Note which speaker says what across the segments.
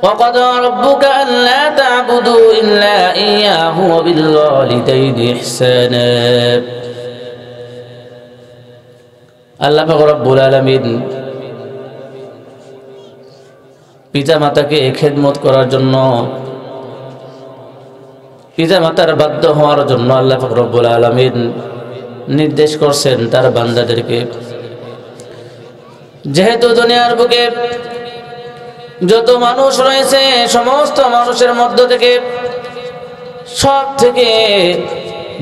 Speaker 1: وقضى ربك ألا تعبدوا إلا إياه وبالوالدين إحسانا আল্লাহ পাক রব্বুল আলামিন পিতা মাতাকে খেদমত করার জন্য, পিতা মাতার বাধ্য হওয়ার জন্য আল্লাহ পাক রব্বুল আলামিন নির্দেশ করছেন তার বান্দাদেরকে। যেহেতু দুনিয়ার বুকে যত মানুষ রয়েছে সমস্ত মানুষের মধ্য থেকে সব থেকে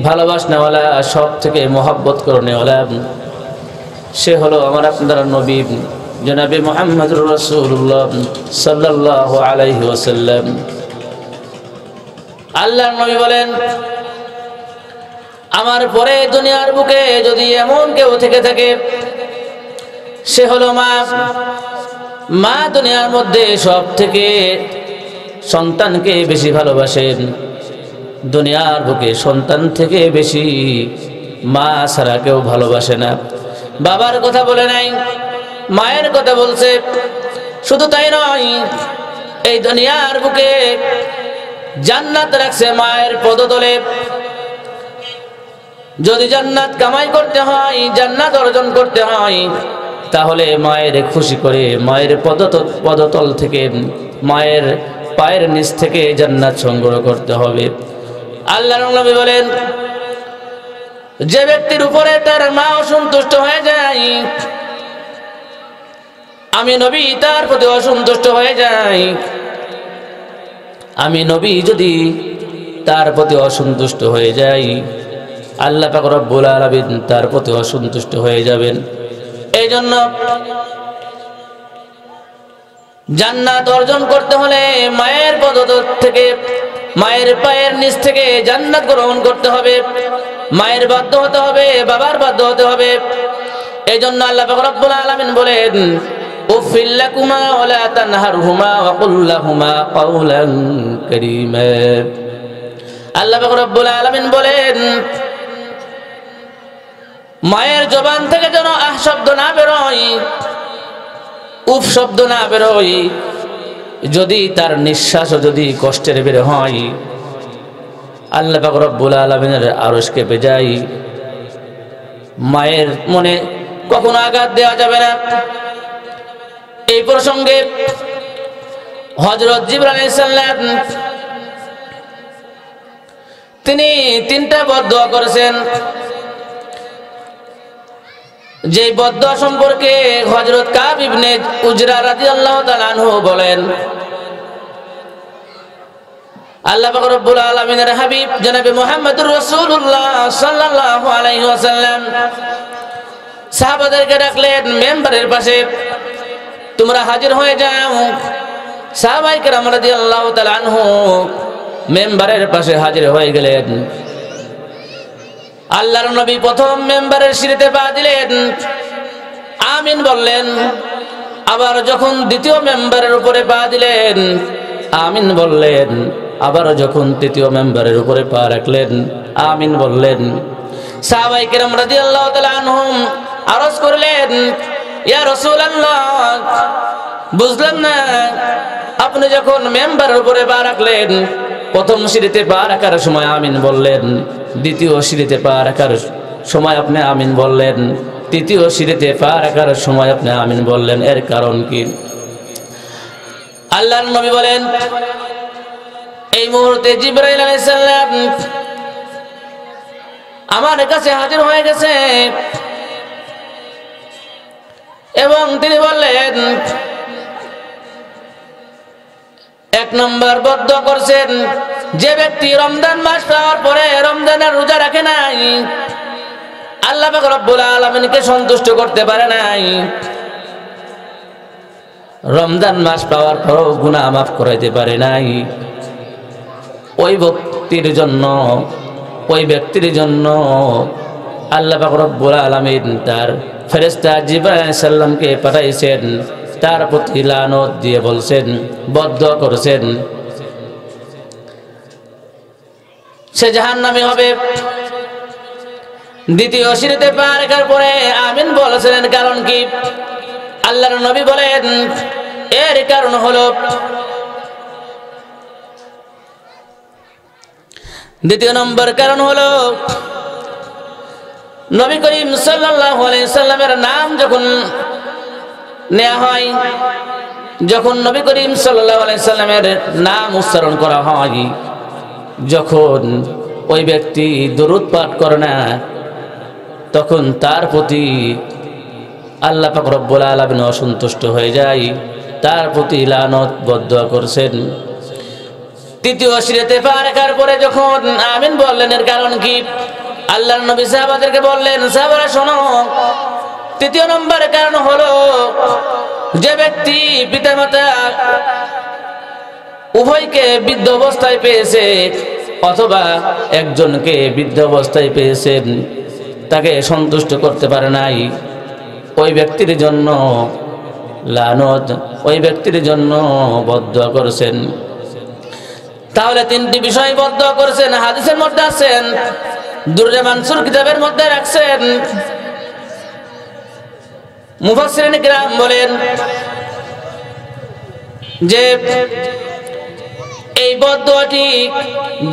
Speaker 1: ভালোবাসনেওয়ালা, সব থেকে মহব্বত করনেওয়ালা সে হলো আমার আপনার নবী জনাবে মুহাম্মদুর রাসূলুল্লাহ সাল্লাল্লাহু আলাইহি ওয়াসাল্লাম। আল্লাহর নবী বলেন, আমার পরে দুনিয়ার বুকে যদি এমন কেউ থেকে থাকে সে হলো মা। মা দুনিয়ার মধ্যে সব থেকে সন্তানকে বেশি ভালোবাসেন। দুনিয়ার বুকে সন্তান থেকে বেশি মা ছাড়া কেউ ভালোবাসে না। বাবার কথা বলে নাই, মায়ের কথা বলছে। শুধু তাই নয়, এই দুনিয়ার বুকে জান্নাত রাখছে মায়ের পদতলে। যদি জান্নাত কামাই করতে হয়, জান্নাত অর্জন করতে হয়, তাহলে মায়ের খুশি করে মায়ের পদতল থেকে, মায়ের পায়ের নিচ থেকে জান্নাত সংগ্রহ করতে হবে। আল্লাহর নবী বলেন, যে ব্যক্তির উপরে তার মা অসন্তুষ্ট হয়ে যায়, আমি নবী তার প্রতি অসন্তুষ্ট হয়ে যাই। আমি নবী যদি তার প্রতি অসন্তুষ্ট হয়ে যাই, আল্লাহ পাক রব্বুল আলামিন তার প্রতি অসন্তুষ্ট হয়ে যাবেন। এই জন্য জান্নাত অর্জন করতে হলে মায়ের পদতল থেকে, মায়ের পায়ের নিচ থেকে জান্নাত গ্রহণ করতে হবে। মায়ের বাধ্য হতে হবে, বাবার বাধ্য হতে হবে। এই জন্য আল্লাহ পাক রব্বুল আলামিন বলেন, উফিল লাকুমা ওয়া লা তানহারহুমা ওয়া কুল লাহুমা কাওলান কারীমা। আল্লাহ পাক রব্বুল আলামিন বলেন, মায়ের জবান থেকে যেন আহ শব্দ না বেরোয়, উফ শব্দ না বেরোয়। যদি তার নিঃশ্বাসও যদি কষ্টের বের হয়, আল্লাহ পাক রব্বুল আলামিনের আরশ কেঁপে যায়। মায়ের মনে কখনো আঘাত দেওয়া যাবে না। এই প্রসঙ্গে হযরত জিবরাইল আলাইহিস সালাম তিনি 3টা বদদুয়া করেছেন। যে বদদুয়া সম্পর্কে হযরত কাব ইবনে উজরা রাদিয়াল্লাহু তাআলা আনহু বলেন, আল্লাহ পাক রব্বুল আলামিনের হাবিব জনাবে মুহাম্মদুর রাসূলুল্লাহ সাল্লাল্লাহু আলাইহি ওয়াসাল্লাম সাহাবাদেরকে ডাকলেন মেম্বারের পাশে, তোমরা হাজির হয়ে যাও। সাহাবায়ে কেরাম রাদিয়াল্লাহু তাআলা আনহু মেম্বারের পাশে হাজির হয়ে গেলেন। আল্লাহর নবী প্রথম মেম্বারের সিঁড়িতে পা দিলেন, আমিন বললেন। আবার যখন দ্বিতীয় মেম্বারের উপরে পা দিলেন, আমিন বললেন। আবার যখন তৃতীয় মেম্বারের উপরে পা রাখলেন, আমিন বললেন। সাহাবায়ে কেরাম রাদিয়াল্লাহু তাআলা আনহুম আরজ করলেন, ইয়া রাসূলুল্লাহ, বুঝলাম না, আপনি যখন মেম্বারের উপরে পা রাখলেন, প্রথম সিঁড়িতে পা রাখার সময় আমিন বললেন, দ্বিতীয় সিঁড়িতে পা রাখার সময় আপনি আমিন বললেন, তৃতীয় সিঁড়িতে পা রাখার সময় আপনি আমিন বললেন, এর কারণ কি? আল্লাহর নবী বলেন, এই মুহূর্তে জিবরাইল আলাইহিস সালাম আমার কাছে হাজির হয়ে গেছে এবং তিনি বললেন, 1 নম্বর বদদুয়া করছেন, যে ব্যক্তি রমজান মাস পাওয়ার পরে রমজানের রোজা রাখে নাই, আল্লাহ পাক রব্বুল আলামিনকে সন্তুষ্ট করতে পারে নাই, রমজান মাস পাওয়ার পরও গুনাহ মাফ করাইতে পারে নাই, ওই ব্যক্তির জন্য আল্লাহ পাক রব্বুল আলামিন তার ফেরেশতা জিবরাইল আলাইহিস সালামকে পাঠাইছেন, তার প্রতি লানত দিয়ে বলছেন, বদদুয়া করেছেন, সে জাহান্নামী হবে। দ্বিতীয় সিঁড়িতে পা রাখার পরে আমিন বলেছেন, কারণ কি? আল্লাহর নবী বলেন, এর কারণ হলো দ্বিতীয় নম্বর কারণ হলো নবী করিম সাল্লাল্লাহু আলাইহি সাল্লামের নাম যখন নেওয়া হয়, যখন নবী করিম সাল্লাল্লাহু আলাইহি সাল্লামের নাম উচ্চারণ করা হয়, যখন ওই ব্যক্তি দরুদ পাঠ করে না, তখন তার প্রতি আল্লাহ পাক রব্বুল আলামিন অসন্তুষ্ট হয়ে যায়, তার প্রতি লানত বদদুয়া করছেন। তৃতীয় সিরাতে পা রাখার পরে যখন আমিন বললেন, এর কারণ কি? আল্লাহর নবী সাহাবাদেরকে বললেন, সাহাবারা শোনো, তৃতীয় নম্বর কারণ হলো যে ব্যক্তি পিতামাতা উভয়কে বৃদ্ধ অবস্থায় পেয়েছে অথবা একজনকে বৃদ্ধ অবস্থায় পেয়েছেন, তাকে সন্তুষ্ট করতে পারে নাই, ওই ব্যক্তির জন্য লানত, ওই ব্যক্তির জন্য বদদুয়া করেছেন। তাহলে তিনটি বিষয় বদদুয়া করেছেন, হাদিসের মধ্যে আছেন, দুররে মানসুর কিতাবের মধ্যে রাখছেন। মুফাসসিরিন কিরাম বলেন যে এই বদদুয়াটি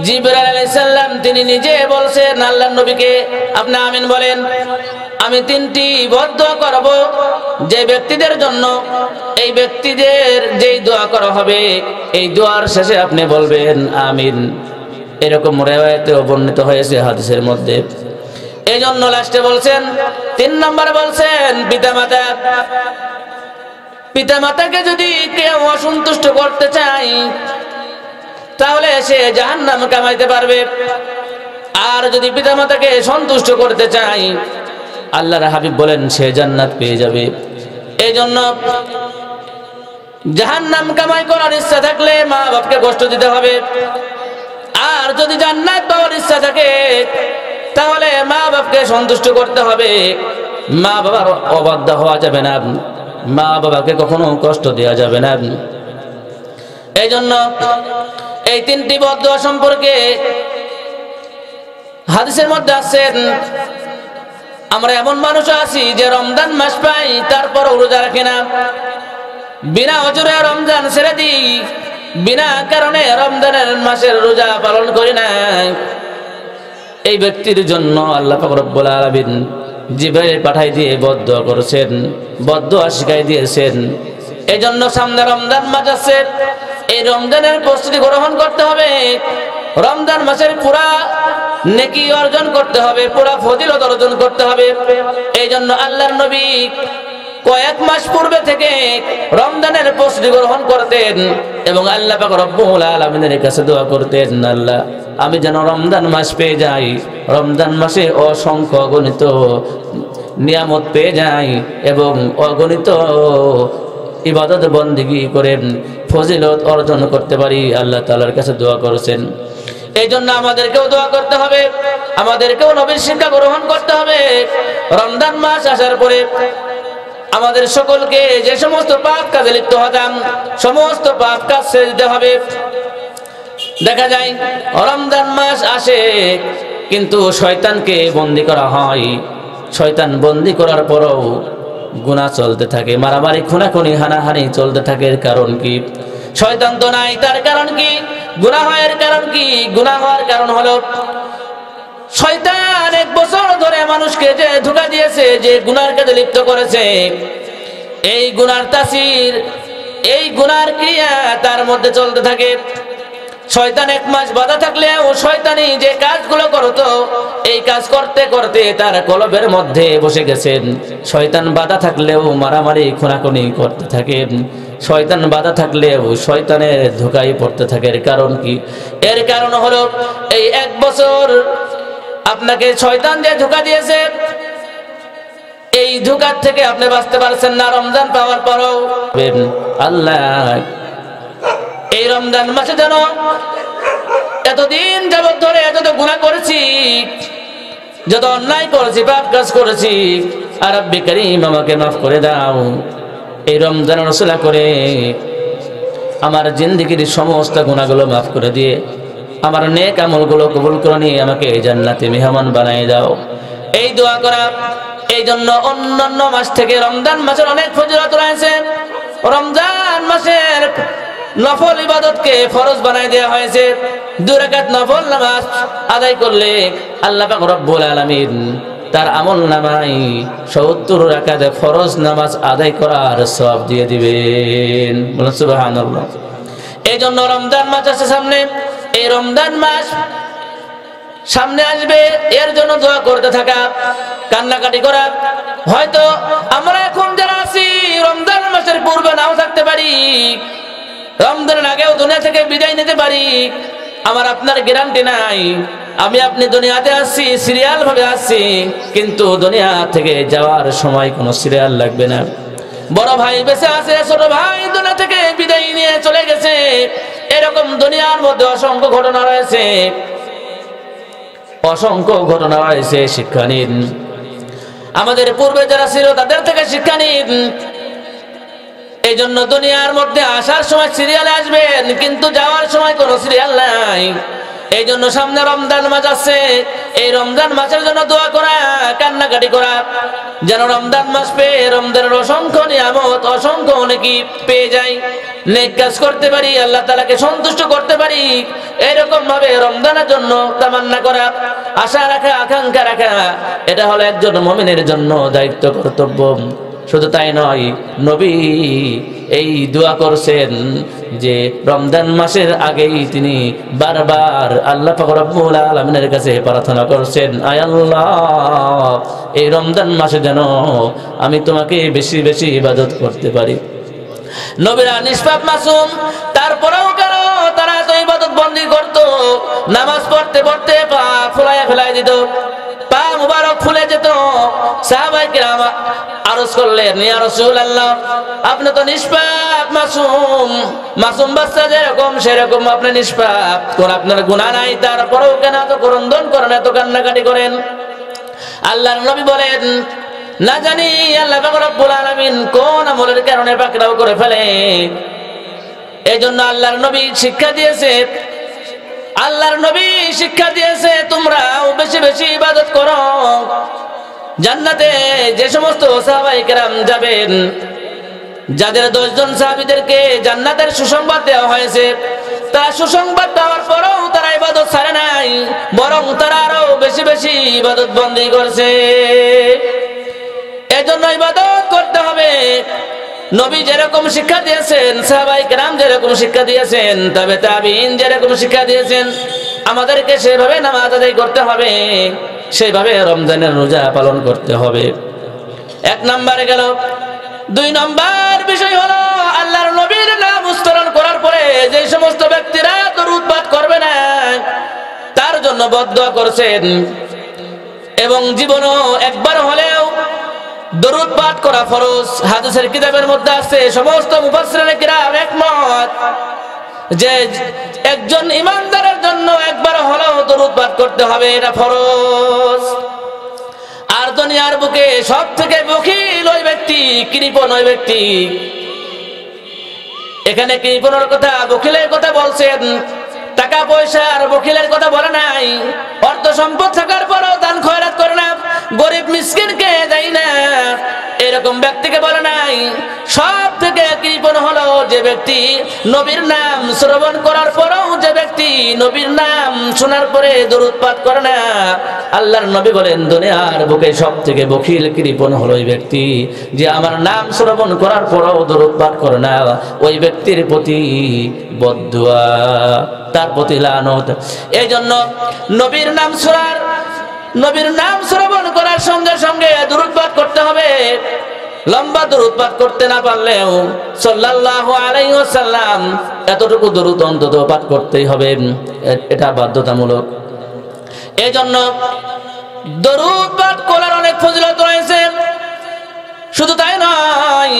Speaker 1: জিবরাইল আলাইহিস সালাম তিনি নিজে বলছেন আল্লাহর নবীকে, আপনি আমিন বলেন, আমি তিনটি বদদুয়া করব যে ব্যক্তিদের জন্য, এই ব্যক্তিদের যেই দোয়া করা হবে এই দোয়ার শেষে আপনি বলবেন আমিন। এরকম রিওয়ায়াতে বর্ণিত হয়েছে হাদিসের মধ্যে। এই জন্য লাস্টে বলছেন, 3 নম্বরে বলছেন পিতামাতা। পিতামাতাকে যদি কেউ অসন্তুষ্ট করতে চায় তাহলে সে জাহান্নাম কামাইতে পারবে, আর যদি পিতামাতাকে সন্তুষ্ট করতে চায় আল্লাহর হাবিব বলেন সে জান্নাত পেয়ে যাবে। এই জন্য জাহান্নাম কামাই করার ইচ্ছা থাকলে মা বাপকে কষ্ট দিতে হবে, আর যদি জান্নাত পাওয়ার ইচ্ছা থাকে তাহলে মা বাপকে সন্তুষ্ট করতে হবে। মা বাবার অবাধ্য হওয়া যাবে না, মা বাবাকে কখনো কষ্ট দেওয়া যাবে না। এই জন্য এই তিনটি বদদুয়া সম্পর্কে হাদিসের মধ্যে আছেন, আমরা এমন মানুষ আছি যে রমজান মাস পাই তারপর রোজা রাখি না, বিনা ওজরে রমজান ছেড়ে দিই, বিনা কারণে রমজানের মাসের রোজা পালন করি না। এই ব্যক্তির জন্য আল্লাহ পাক রব্বুল আলামিন জিবরাইল পাঠাই দিয়ে বদদুয়া করেছেন, বদদুয়া শিখাই দিয়েছেন। এই জন্য সামনে রমজান মাস আছে, এই রমজানের প্রস্তুতি গ্রহণ করতে হবে, রমজান মাসের পুরা নেকি অর্জন করতে হবে, পুরা ফজিলত অর্জন করতে হবে। এই জন্য আল্লাহর নবী কয়েক মাস পূর্বে থেকে রমজানের প্রস্তুতি গ্রহণ করতেন এবং আল্লাহ পাক রব্বুল আলামিনের কাছে দোয়া করতেন, আল্লাহ আমি যেন রমজান মাস পেয়ে যাই, রমজান মাসে অসংখ্য অগণিত নিয়ামত পেয়ে যাই এবং অগণিত ইবাদত বন্দেগী করে ফজিলত অর্জন করতে পারি। আল্লাহ তাআলার কাছে দোয়া করেছেন। এই জন্য আমাদেরকেও দোয়া করতে হবে, আমাদেরকেও নবীর শিক্ষা গ্রহণ করতে হবে। রমজান মাস আসার পরে আমাদের সকলকে যে সমস্ত পাপ কাজে লিপ্ত হতাম সমস্ত পাপ কাজ ছেড়ে দিতে হবে। দেখা যায় রমজান মাস আসে কিন্তু শয়তানকে বন্দী করা হয়, শয়তান বন্দী করার পরও গুনাহ চলতে থাকে, মারামারি খুনাখুনি হানাহানি চলতে থাকে। এর কারণ কি? শয়তান তো নাই, তার কারণ কি? গুনাহ হওয়ার কারণ কি? গুনাহ হওয়ার কারণ হলো শয়তান 1 বছর ধরে মানুষকে যে ধোঁকা দিয়েছে, যে গুনার কাজে লিপ্ত করেছে, এই গুনার তাসির, এই গুনার ক্রিয়া তার মধ্যে চলতে থাকে। শয়তান 1 মাস বাধা থাকলেও শয়তানি যে কাজগুলো করতো এই কাজ করতে করতে তার কলবের মধ্যে বসে গেছেন। শয়তান বাধা থাকলেও মারামারি খুনাখুনি করতে থাকে, শয়তান বাধা থাকলেও শয়তানের ধোঁকায় পড়তে থাকে। এর কারণ কি? এর কারণ হলো এই 1 বছর আপনাকে শয়তান যে ধোঁকা দিয়েছে, এই ধোঁকার থেকে আপনি বাঁচতে পারছেন না। রমজান পাওয়ার পরও আল্লাহ এই রমজান মাসে যেন এতদিন যাবত ধরে যত গুনাহ করেছি, যত অন্যায় করেছি, পাপ কাজ করেছি, আর রব্বি কারীম আমাকে মাফ করে দাও। এই রমজানের ওসিলা করে আমার জিন্দেগির সমস্ত গুনাহগুলো মাফ করে দিয়ে আমার নেক আমলগুলো কবুল করে নিয়ে আমাকে জান্নাতে মেহমান বানিয়ে দাও। এই দোয়া করা। এই জন্য অন্যান্য মাস থেকে রমজান মাসের অনেক ফজিলত রয়েছে। রমজান মাসের নফল ইবাদতকে ফরজ বানাই দেওয়া হয়েছে। 2 রাকাত নফল নামাজ আদায় করলে আল্লাহ পাক রব্বুল আলামিন তার আমল নামায় 70 রাকাত ফরজ নামাজ আদায় করার সওয়াব দিয়ে দিবেন। বলুন সুবহানাল্লাহ। এই জন্য রমজান মাস আছে সামনে, এই রমজান মাস সামনে আসবে, এর জন্য দোয়া করতে থাকা, কান্নাকাটি করা। হয়তো আমরা এখন যারা আছি রমজান মাসের পূর্বে নাও থাকতে পারি, রমজানের আগেও দুনিয়া থেকে বিদায় নিতে পারি, আমার আপনার গ্যারান্টি নাই। আমি আপনি দুনিয়াতে আসছি, সিরিয়াল ভাবে আসছি, কিন্তু দুনিয়া থেকে যাওয়ার সময় কোনো সিরিয়াল লাগবে না। বড় ভাই বেঁচে আছে, ছোট ভাই দুনিয়া থেকে বিদায় নিয়ে চলে গেছে, এরকম দুনিয়ার মধ্যে অসংখ্য ঘটনা রয়েছে, অসংখ্য ঘটনা রয়েছে। শিক্ষা নিন, আমাদের পূর্বে যারা ছিল তাদের থেকে শিক্ষা নিন। এই জন্য দুনিয়ার মধ্যে আসার সময় সিরিয়ালে আসবেন, কিন্তু যাওয়ার সময় কোনো সিরিয়াল নাই। এই জন্য সামনে রমজান মাস আছে, এই রমজান মাসের জন্য দোয়া করা, কান্নাকাটি করা, যেন রমজান মাস পেয়ে রমজানের অসংখ্য নিয়ামত, অসংখ্য নেকি পেয়ে যাই, নেক কাজ করতে পারি, আল্লাহ তাআলাকে সন্তুষ্ট করতে পারি। এরকম ভাবে রমজানের জন্য তামান্না করা, আশা রাখা, আকাঙ্ক্ষা রাখা, এটা হলো একজন মুমিনের জন্য দায়িত্ব, কর্তব্য। শুধু তাই নয়, নবী এই দোয়া করছেন যে রমজান মাসের আগেই তিনি বারবার আল্লাহ পাক রব্বুল আলামিনের কাছে প্রার্থনা করছেন, আয় আল্লাহ, এই রমজান মাসে যেন আমি তোমাকে বেশি বেশি ইবাদত করতে পারি। নবীরা নিষ্পাপ মাসুম, তারপরেও কেন তারা তো ইবাদত বন্দি করতো, নামাজ পড়তে পড়তে পা ফুলাইয়া ফেলাই দিত, পা মুবারক ফুলে যেত। সাহাবায়ে কিরাম আরজ করলেন, ইয়া রাসূলুল্লাহ, আপনি তো নিষ্পাপ মাসুম, মাসুম বাচ্চা যেরকম সেরকম আপনি নিষ্পাপ, কোন আপনার গুনাহ নাই, তারপরেও কেন এত ক্রন্দন করেন, এত কান্নাকাটি করেন? আল্লাহর নবী বলেন, না জানি আল্লাহ পাক রব্বুল আলামিন কোন আমলের কারণে পাকড়াও করে ফেলে। এই জন্য আল্লাহর নবী শিক্ষা দিয়েছে, আল্লাহর নবী শিক্ষা দিয়েছে, তোমরাও বেশি বেশি ইবাদত করো। জান্নাতে যে সমস্ত সাহাবায়ে কেরাম যাবেন, যাদের 10 জন সাহাবীদেরকে জান্নাতের সুসংবাদ দেওয়া হয়েছে, তারা সুসংবাদ দেওয়ার পরেও তারা ইবাদত ছাড়ে নাই, বরং তারা আরো বেশি বেশি ইবাদত বন্দী করছে। এজন্য ইবাদত করতে হবে। নবী যেরকম শিক্ষা দিয়েছেন, সাহাবায়ে কেরাম যেরকম শিক্ষা দিয়েছেন, তবে তাবিঈন যেরকম শিক্ষা দিয়েছেন, আমাদেরকে সেভাবে নামাজ আদায় করতে হবে, সেভাবে রমজানের রোজা পালন করতে হবে। 1 নম্বরে গেল। 2 নম্বর বিষয় হলো, আল্লাহর নবীর নাম উচ্চারণ করার পরে যে সমস্ত ব্যক্তিরা দরুদ পাঠ করবে না, তার জন্য বদদুয়া করছেন। এবং জীবনও একবার হলেও দরুদ পাঠ করা ফরজ। হাদিসের কিতাবের মধ্যে আছে, সমস্ত মুফাসসিরিনে কিরাম একমত যে একজন ইমানদারের জন্য একবার হলেও দরুদ পাঠ করতে হবে, এটা ফরজ। আর দুনিয়ার বুকে সবথেকে বখিল ওই ব্যক্তি, কৃপণ ওই ব্যক্তি। এখানে কৃপণের কথা, বখিলের কথা বলছেন, টাকা পয়সার বখিলের কথা বলে নাই। অর্থ সম্পদ থাকার পরও দান খয়রাত করে না, গরিব মিসকিনকে দেয় না, এরকম ব্যক্তিকে বলে নাই। সব থেকে কৃপণ হলো যে ব্যক্তি নবীর নাম শ্রবণ করার পরেও, যে ব্যক্তি নবীর নাম শোনার পরে দরুদ পাঠ করে না। আল্লাহর নবী বলেন, দুনিয়ার বুকে সব থেকে বখিল কৃপণ হলো ওই ব্যক্তি যে আমার নাম শ্রবণ করার পরেও দরুদ পাঠ করে না। ওই ব্যক্তির প্রতি বদদুয়া, তার প্রতি লানত। এই জন্য নবীর নাম শ্রবণ করার সঙ্গে সঙ্গে দরুদ পাঠ করতে হবে। লম্বা দরুদ পাঠ করতে না পারলেও সাল্লাল্লাহু আলাইহি ওয়াসাল্লাম এতটুকু দরুদ অন্তত পাঠ করতেই হবে, এটা বাধ্যতামূলক। এই জন্য দরুদ পাঠ করার অনেক ফজিলত রয়েছে। শুধু তাই নয়,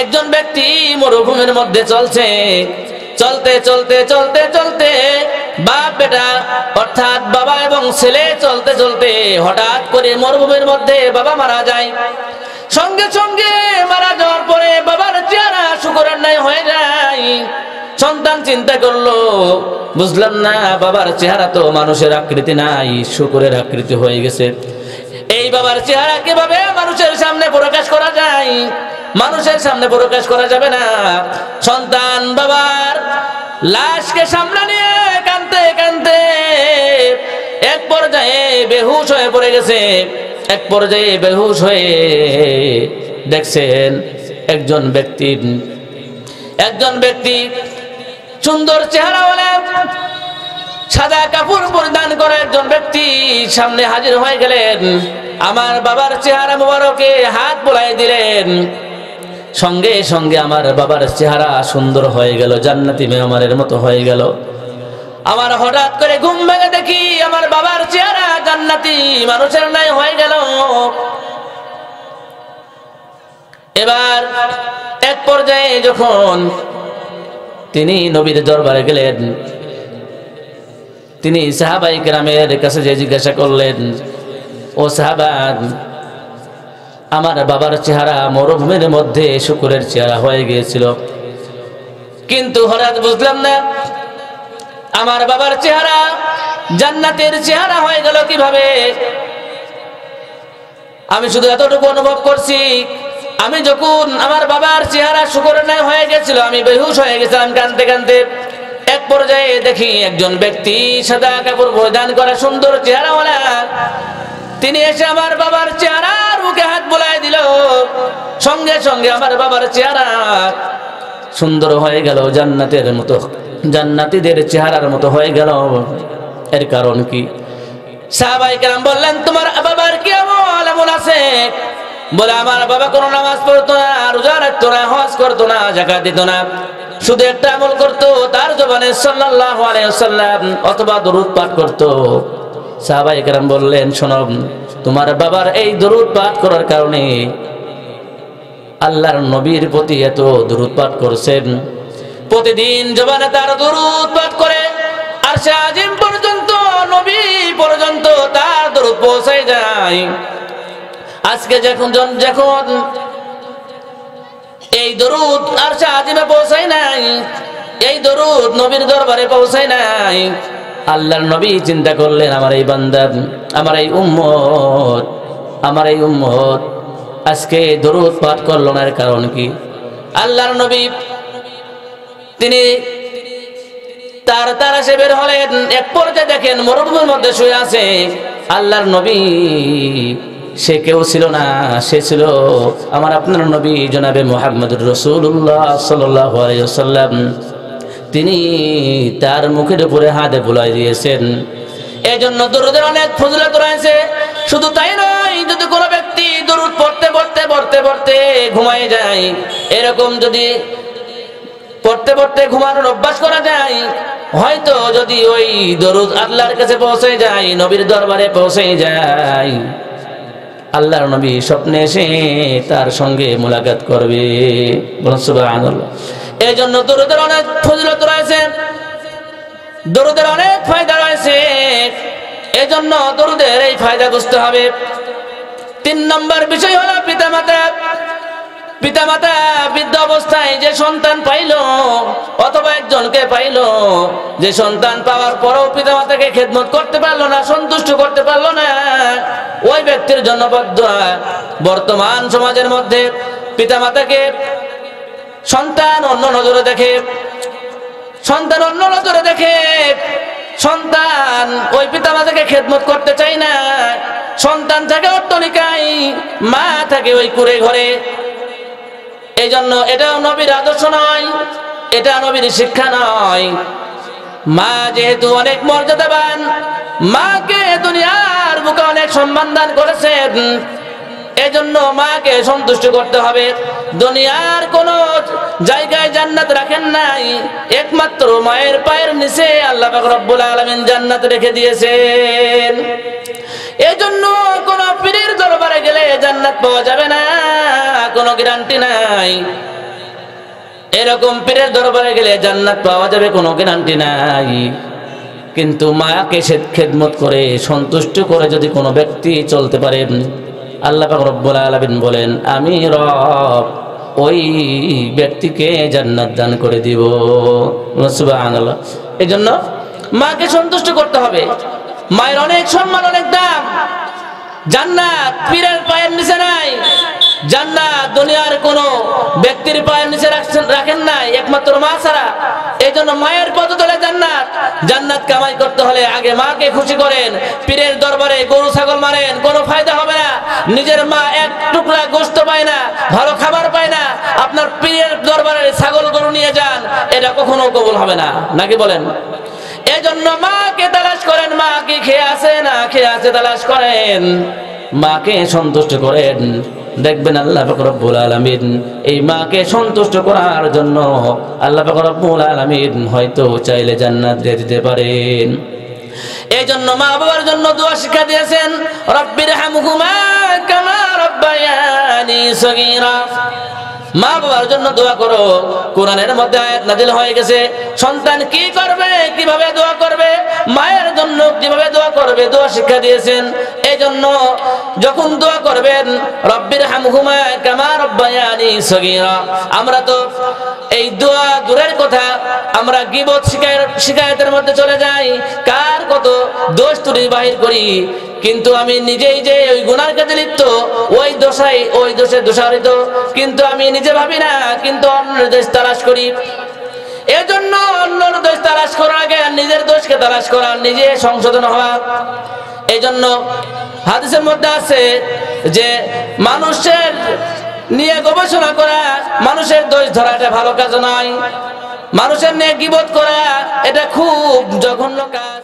Speaker 1: একজন ব্যক্তি মরুভূমির মধ্যে চলছে, চলতে চলতে চলতে চলতে বাপ বেটা অর্থাৎ বাবা এবং ছেলে চলতে চলতে হঠাৎ করে মরুভূমির মধ্যে বাবা মারা যায়। সঙ্গে সঙ্গে মারা যাওয়ার পরে বাবার চেহারা শুকরের ন্যায় হয়ে যায়। সন্তান চিন্তা করলো, বুঝলাম না, বাবার চেহারা তো মানুষের আকৃতি নাই, শুকরের আকৃতি হয়ে গেছে। এই বাবার চেহারা কিভাবে মানুষের সামনে প্রকাশ করা যায়? মানুষের সামনে প্রকাশ করা যাবে না। সন্তান বাবার লাশকে সামনে নিয়ে কাঁদতে কাঁদতে এক পর্যায়ে বেহুশ হয়ে পড়ে গেছে। এক পর্যায়ে বেহুশ হয়ে দেখছেন একজন ব্যক্তি সুন্দর চেহারাওয়ালা সাদা কাপড় পরিধান করে একজন ব্যক্তি সামনে হাজির হয়ে গেলেন। আমার বাবার চেহারা মোবারকে হাত বোলাই দিলেন। সঙ্গে সঙ্গে আমার বাবার চেহারা সুন্দর হয়ে গেল, জান্নাতি মেহমানের মতো হয়ে গেল। আমার হঠাৎ করে ঘুম ভেঙে দেখি আমার বাবার চেহারা জান্নাতি মানুষের ন্যায় হয়ে গেল। এবার এক পর্যায়ে যখন তিনি নবীর দরবারে গেলেন, তিনি সাহাবায়ে কেরামের কাছে যে জিজ্ঞাসা করলেন, ও সাহাবা, আমার বাবার চেহারা মরুভূমির মধ্যে শুকরের চেহারা হয়ে গিয়েছিল, কিন্তু হঠাৎ বুঝলাম না আমার বাবার চেহারা জান্নাতের চেহারা হয়ে গেল কিভাবে। আমি শুধু এতটুকু অনুভব করছি, আমি যখন আমার বাবার চেহারা শুকরের ন্যায় হয়ে গেছিল, আমি বেহুশ হয়ে গেছিলাম কাঁদতে কাঁদতে। এক পর্যায়ে দেখি একজন ব্যক্তি সাদা কাপড় পরিধান করা সুন্দর চেহারাওয়ালা, তিনি এসে আমার বাবার চেহারার মুখে হাত বোলাই দিল। সঙ্গে সঙ্গে আমার বাবার চেহারা সুন্দর হয়ে গেল, জান্নাতের মতো, জান্নাতীদের চেহারার মতো হয়ে গেল। এর কারণ কি? সাহাবায়ে কেরাম বললেন, তোমার বাবার কি আমল এমন আছে? বলে, আমার বাবা কোনো নামাজ পড়তো না, রোজা রাখতো না, হজ করতো না, যাকাত দিত না, শুধু একটা আমল করতো, তার জবানে সাল্লাল্লাহু আলাইহি ওয়াসাল্লাম অথবা দরুদ পাঠ করতো। সাহাবায়ে কেরাম বললেন, শোনো, তোমার বাবার এই দরুদ পাঠ করার কারণে আল্লাহর নবীর প্রতি এত দরুদ পাঠ করছেন, প্রতিদিন জবানে তার দরুদ পাঠ করে আরশে আজিম পর্যন্ত, নবী পর্যন্ত তার দরুদ পৌঁছায় যায়। আজকে যখন এই দরুদ আরশে আজিমে পৌঁছায় নাই, এই দরুদ নবীর দরবারে পৌঁছায় নাই, আল্লাহর নবী চিন্তা করলেন, আমার এই বান্দা, আমার এই উম্মত আজকে দরুদ পাঠ করলো না, এর কারণ কি? আল্লাহর নবী তিনি তার তারাশে বের হলেন। এক পর্যায়ে দেখেন মরুভূমির মধ্যে শুয়ে আছে আল্লাহর নবী। সে কেউ ছিল না, সে ছিল আমার আপনার নবী জনাবে মুহাম্মদুর রাসূলুল্লাহ সাল্লাল্লাহু আলাইহি ওয়াসাল্লাম। তিনি তার মুখের উপরে হাত বুলাই দিয়েছেন। এজন্য দরুদের অনেক ফজিলত রয়েছে। শুধু তাই নয়, যদি কোনো ব্যক্তি দরুদ পড়তে পড়তে পড়তে পড়তে ঘুমায় যায়, এরকম যদি পড়তে পড়তে ঘুমানোর অভ্যাস করা যায়, হয়তো যদি ওই দরুদ আল্লাহর কাছে পৌঁছে যায়, নবীর দরবারে পৌঁছে যায়, আল্লাহর নবী স্বপ্নে এসে তার সঙ্গে মুলাকাত করবে। বলুন সুবহানাল্লাহ। এই জন্য দরুদের অনেক ফজিলত রয়েছে, দরুদের অনেক ফায়দা রয়েছে। এই জন্য দরুদের এই ফায়দা বুঝতে হবে। 3 নম্বর বিষয় হলো পিতামাতা। পিতামাতা বৃদ্ধ অবস্থায় যে সন্তান পাইল, অথবা একজনকে পাইল, যে সন্তান পাওয়ার পরেও পিতামাতাকে খেদমত করতে পারলো না, সন্তুষ্ট করতে পারলো না, ওই ব্যক্তির জন্য বদদুয়া। বর্তমান সমাজের মধ্যে পিতামাতাকে সন্তান অন্য নজরে দেখে, সন্তান ওই পিতামাতাকে খেদমত করতে চায় না। সন্তান থাকে অট্টালিকায়, মা থাকে ওই কুঁড়ে ঘরে। এই জন্য এটাও নবীর আদর্শ নয়, এটা নবীর শিক্ষা নয়। মা যেহেতু অনেক মর্যাদাবান, মাকে দুনিয়ার বুকে অনেক সম্মান দান করেছেন, এজন্য মাকে সন্তুষ্ট করতে হবে। দুনিয়ার কোন জায়গায় জান্নাত রাখেন নাই, একমাত্র মায়ের পায়ের নিচে আল্লাহ পাক রব্বুল আলামিন জান্নাত রেখে দিয়েছেন। এজন্য কোন পীরের দরবারে গেলে জান্নাত পাওয়া যাবে না, কোনো গ্যারান্টি নাই। এরকম পীরের দরবারে গেলে জান্নাত পাওয়া যাবে, কোনো গ্যারান্টি নাই। কিন্তু মাকে খেদমত করে সন্তুষ্ট করে যদি কোনো ব্যক্তি চলতে পারেন, আল্লাহ পাক রব্বুল আলামিন বলেন, আমি রব ওই ব্যক্তিকে জান্নাত দান করে দিব। সুবহানাল্লাহ। এজন্য মাকে সন্তুষ্ট করতে হবে। মায়ের অনেক সম্মান, অনেক দাম। জান্নাত পীরের পায়ের নিচে নাই, জান্নাত দুনিয়ার কোন ব্যক্তির পায়ের নিচে রাখেন নাই, একমাত্র মা ছাড়া। এই জন্য মায়ের পদতলে জান্নাত। জান্নাত কামাই করতে হলে আগে মাকে খুশি করেন। পীরের দরবারে গরু ছাগল মারেন, কোনো ফায়দা হবে না। নিজের মা এক টুকরা গোশত পায় না, ভালো খাবার পায় না, আপনার পীরের দরবারে ছাগল গরু নিয়ে যান, এটা কখনো কবুল হবে না, নাকি বলেন? এজন্য মাকে তালাশ করেন, মা কি খেয়ে আছে না খেয়ে আছে তালাশ করেন, মাকে সন্তুষ্ট করেন। দেখবেন আল্লাহ পাক রব্বুল আলামিন এই মাকে সন্তুষ্ট করার জন্য আল্লাহ পাক রব্বুল আলামিন হয়তো চাইলে জান্নাত দিয়ে দিতে পারেন। এই জন্য মা বাবার জন্য দোয়া শিক্ষা দিয়েছেন, রব্বির হামহুমা কামা রব্বায়ানি সগীরা। মা বাবার জন্য দোয়া করো। কোরআনের মধ্যে আয়াত নাযিল হয়ে গেছে, সন্তান কি করবে, কিভাবে দোয়া করবে, মায়ের জন্য কিভাবে দোয়া করবে, দোয়া শিক্ষা দিয়েছেন। এই জন্য যখন দোয়া করবেন, রব্বির হামহুমা কামা রব্বায়ানি সগীরা, আমরা তো এই দোয়া দূরের কথা, আমরা গীবত শিকায়তের মধ্যে চলে যাই, কার কত দোষ ত্রুটি বাহির করি, কিন্তু আমি নিজেই যে ওই গুনার কাজে লিপ্ত, ওই দোষে দোষারিত, কিন্তু আমি নিজে ভাবি না, কিন্তু অন্যের দোষ তালাশ করি। এজন্য অন্যের দোষ তালাশ করার আগে নিজের দোষকে তালাশ করা, নিজে সংশোধন হওয়া। এই জন্য হাদিসের মধ্যে আছে যে মানুষের নিয়ে গবেষণা করা, মানুষের দোষ ধরা এটা ভালো কাজ নয়। মানুষের নিয়ে গীবত করা এটা খুব জঘন্য কাজ।